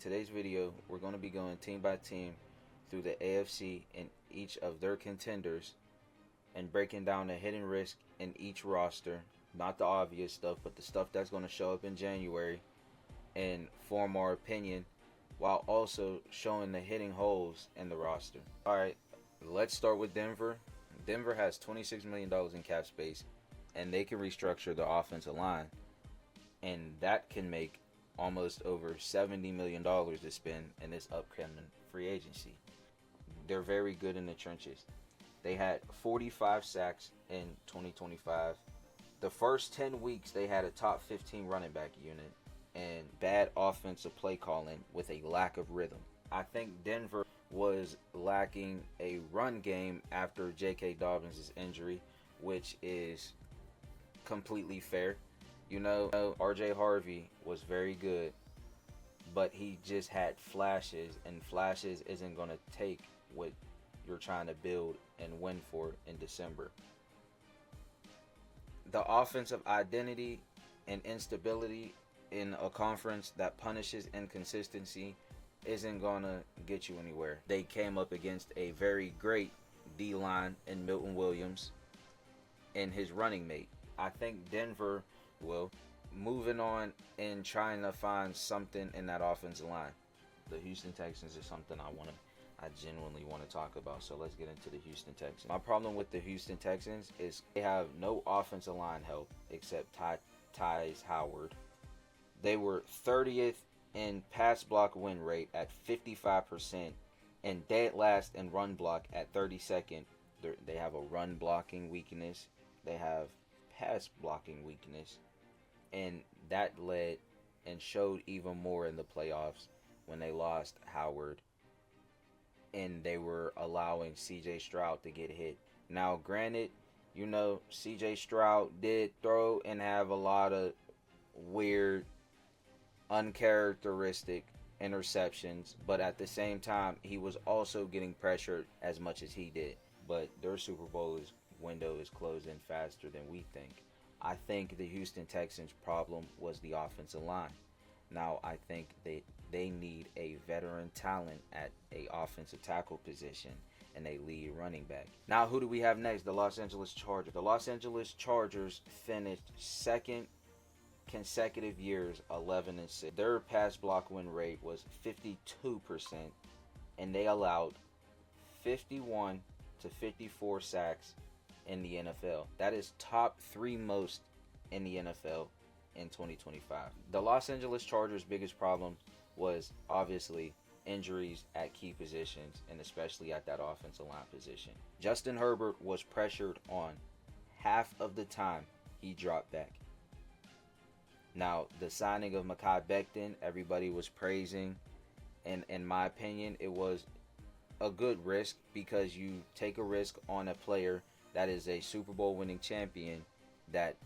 today's video, we're going to be going team by team through the AFC and each of their contenders and breaking down the hidden risk in each roster. Not the obvious stuff, but the stuff that's going to show up in January and form our opinion while also showing the hidden holes in the roster. Alright, let's start with Denver. Denver has $26 million in cap space and they can restructure the offensive line. And that can make almost over $70 million to spend in this upcoming free agency. They're very good in the trenches. They had 45 sacks in 2025. The first 10 weeks, they had a top 15 running back unit and bad offensive play calling with a lack of rhythm. I think Denver was lacking a run game after J.K. Dobbins' injury, which is completely fair. You know, R.J. Harvey was very good, but he just had flashes, and flashes isn't going to take what you're trying to build and win for in December. The offensive identity and instability in a conference that punishes inconsistency isn't going to get you anywhere. They came up against a very great D-line in Milton Williams and his running mate. I think Denver will moving on and trying to find something in that offensive line. The Houston Texans is something I genuinely want to talk about. So let's get into the Houston Texans. My problem with the Houston Texans is they have no offensive line help except Ty's Howard. They were 30th in pass block win rate at 55% and dead last in run block at 32nd. They have a run blocking weakness. They have pass blocking weakness. And that led and showed even more in the playoffs when they lost Howard and they were allowing C.J. Stroud to get hit. Now, granted, you know, C.J. Stroud did throw and have a lot of weird, uncharacteristic interceptions, but at the same time, he was also getting pressured as much as he did. But their Super Bowl window is closing faster than we think. I think the Houston Texans' problem was the offensive line. Now, I think they need a veteran talent at a offensive tackle position and a lead running back. Now, who do we have next? The Los Angeles Chargers. The Los Angeles Chargers finished second consecutive years 11-6. Their pass block win rate was 52%, and they allowed 51 to 54 sacks in the NFL. That is top 3 most in the NFL in 2025. The Los Angeles Chargers' biggest problem was obviously injuries at key positions and especially at that offensive line position. Justin Herbert was pressured on half of the time he dropped back. Now, the signing of Mekhi Becton, everybody was praising, and in my opinion, it was a good risk because you take a risk on a player that is a Super Bowl winning champion that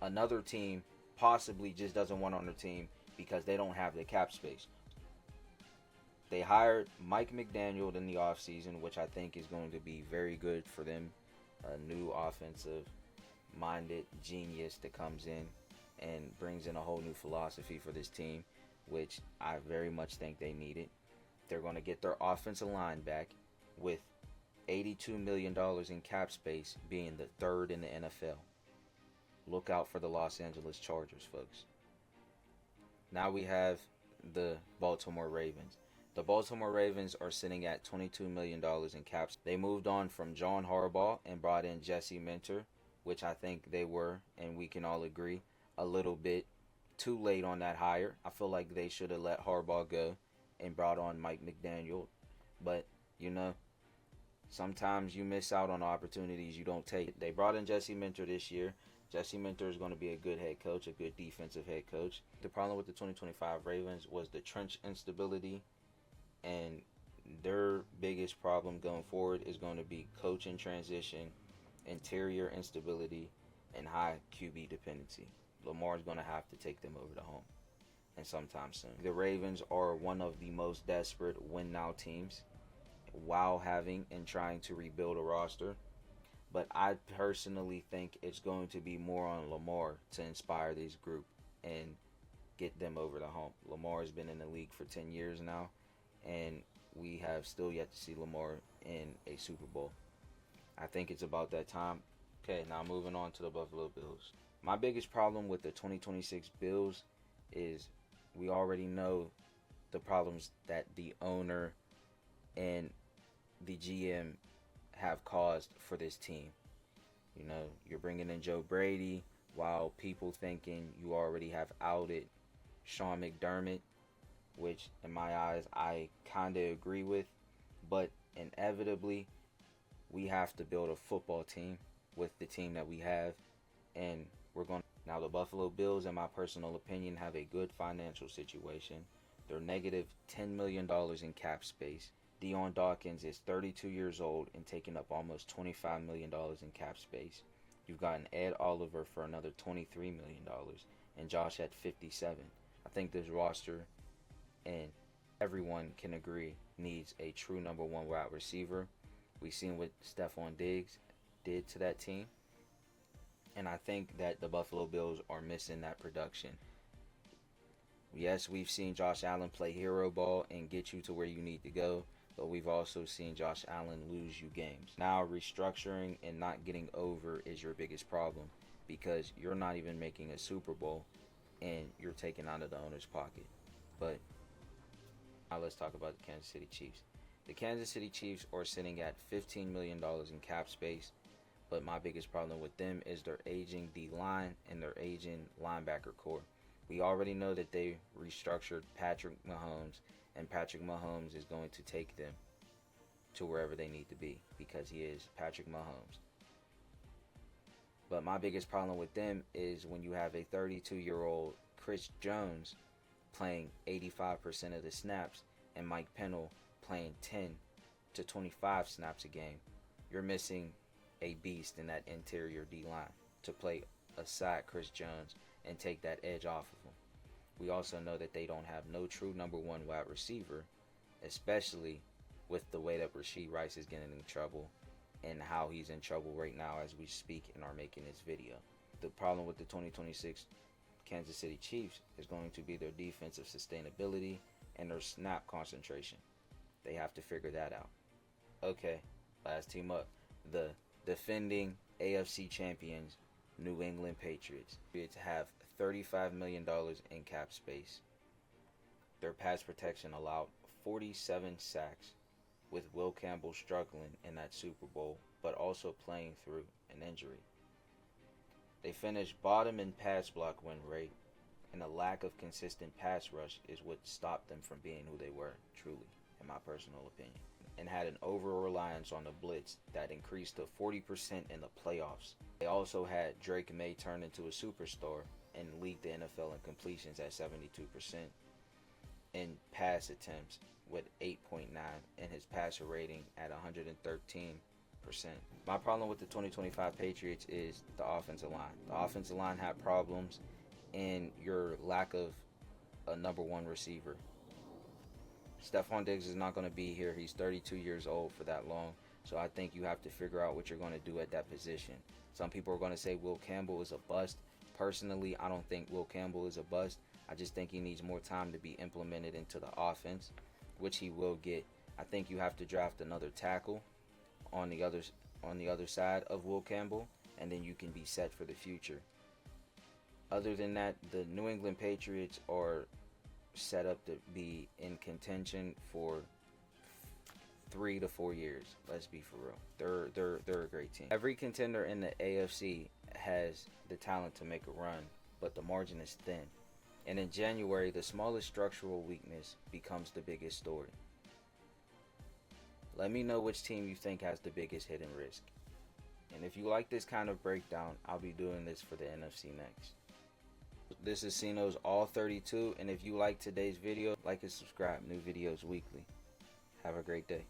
another team possibly just doesn't want on their team because they don't have the cap space. They hired Mike McDaniel in the offseason, which I think is going to be very good for them. A new offensive-minded genius that comes in and brings in a whole new philosophy for this team, which I very much think they needed. They're going to get their offensive line back with $82 million in cap space, being the third in the NFL. Look out for the Los Angeles Chargers, folks. Now we have the Baltimore Ravens. The Baltimore Ravens are sitting at $22 million in cap space. They moved on from John Harbaugh and brought in Jesse Minter, which I think they were, and we can all agree, a little bit too late on that hire. I feel like they should have let Harbaugh go and brought on Mike McDaniel. But, you know, sometimes you miss out on opportunities you don't take. They brought in Jesse Minter this year. Jesse Minter is going to be a good head coach, a good defensive head coach. The problem with the 2025 Ravens was the trench instability, and their biggest problem going forward is going to be coaching transition, interior instability, and high QB dependency. Lamar's going to have to take them over the home, and sometime soon. The Ravens are one of the most desperate win-now teams while having and trying to rebuild a roster. But I personally think it's going to be more on Lamar to inspire this group and get them over the hump. Lamar has been in the league for 10 years now, and we have still yet to see Lamar in a Super Bowl. I think it's about that time. Okay, now moving on to the Buffalo Bills. My biggest problem with the 2026 Bills is we already know the problems that the owner and the GM have caused for this team. You know, you're bringing in Joe Brady while people thinking you already have outed Sean McDermott, which in my eyes I kind of agree with, but inevitably we have to build a football team with the team that we have, and we're going. Now the Buffalo Bills, in my personal opinion, have a good financial situation. They're negative $10 million in cap space. Dion Dawkins is 32 years old and taking up almost $25 million in cap space. You've got an Ed Oliver for another $23 million and Josh at 57. I think this roster, and everyone can agree, needs a true number one wide receiver. We've seen what Stephon Diggs did to that team, and I think that the Buffalo Bills are missing that production. Yes, we've seen Josh Allen play hero ball and get you to where you need to go, but we've also seen Josh Allen lose you games. Now restructuring and not getting over is your biggest problem, because you're not even making a Super Bowl and you're taking out of the owner's pocket. But now let's talk about the Kansas City Chiefs. The Kansas City Chiefs are sitting at $15 million in cap space, but my biggest problem with them is their aging D-line and their aging linebacker core. We already know that they restructured Patrick Mahomes, and Patrick Mahomes is going to take them to wherever they need to be because he is Patrick Mahomes. But my biggest problem with them is when you have a 32-year-old Chris Jones playing 85% of the snaps and Mike Pennell playing 10 to 25 snaps a game. You're missing a beast in that interior D-line to play aside Chris Jones and take that edge off of him. We also know that they don't have no true number one wide receiver, especially with the way that Rashee Rice is getting in trouble and how he's in trouble right now as we speak and are making this video. The problem with the 2026 Kansas City Chiefs is going to be their defensive sustainability and their snap concentration. They have to figure that out. Okay, last team up. The defending AFC champions, New England Patriots. Patriots have $35 million in cap space. Their pass protection allowed 47 sacks, with Will Campbell struggling in that Super Bowl, but also playing through an injury. They finished bottom in pass block win rate, and a lack of consistent pass rush is what stopped them from being who they were, truly, in my personal opinion, and had an over-reliance on the blitz that increased to 40% in the playoffs. They also had Drake May turn into a superstar and lead the NFL in completions at 72%, in pass attempts with 8.9, and his passer rating at 113%. My problem with the 2025 Patriots is the offensive line. The offensive line had problems in your lack of a number one receiver. Stephon Diggs is not going to be here. He's 32 years old for that long. So I think you have to figure out what you're going to do at that position. Some people are going to say Will Campbell is a bust. Personally, I don't think Will Campbell is a bust. I just think he needs more time to be implemented into the offense, which he will get. I think you have to draft another tackle on the other side of Will Campbell, and then you can be set for the future. Other than that, the New England Patriots are set up to be in contention for 3 to 4 years. Let's be for real. They're a great team. Every contender in the AFC has the talent to make a run, but the margin is thin. And in January, the smallest structural weakness becomes the biggest story. Let me know which team you think has the biggest hidden risk. And if you like this kind of breakdown, I'll be doing this for the NFC next. This is CENO'S All 32, and if you like today's video, like and subscribe. New videos weekly. Have a great day.